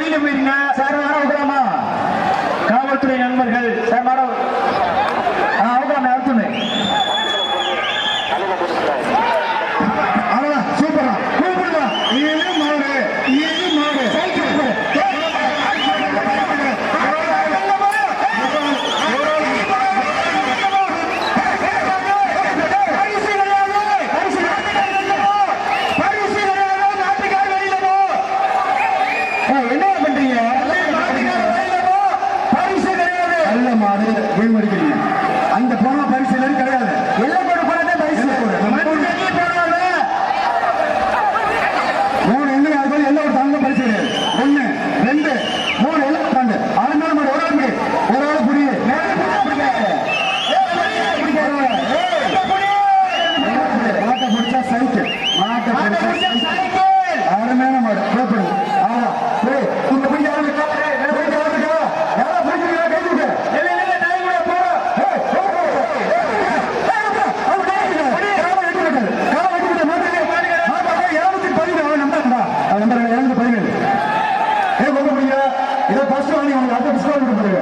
வெளியில போயிருங்க சார். வர விடலாமா காவல்துறை நண்பர்கள் சார்? வர அவுடாம அடுத்துமே அவ்வளவுதான். சூப்பரா கூப்பிடுவா. இது மாடு, இது மாடு. அந்த போன பரிசு கிடையாது. எல்லாம் போட போனதே பரிசு. மூணு எங்க எல்லாம் ஒரு தங்க பரிசு கிடையாது. 1 2 3 எல்லாம் தாண்டு. அது மேல ஒரு ஆள் புரியுது. மாட்டை பிடிச்சா சைக்கிள், மாட்டை பிடிச்சா சைக்கிள். அருமையான மாடு கூப்பிடுது. ஆமா உங்க பிடிக்க இதை ஃபர்ஸ்ட் வாங்கி உங்களுக்கு அடுத்த டிஸ்கவுண்ட் கொடுத்துருங்க.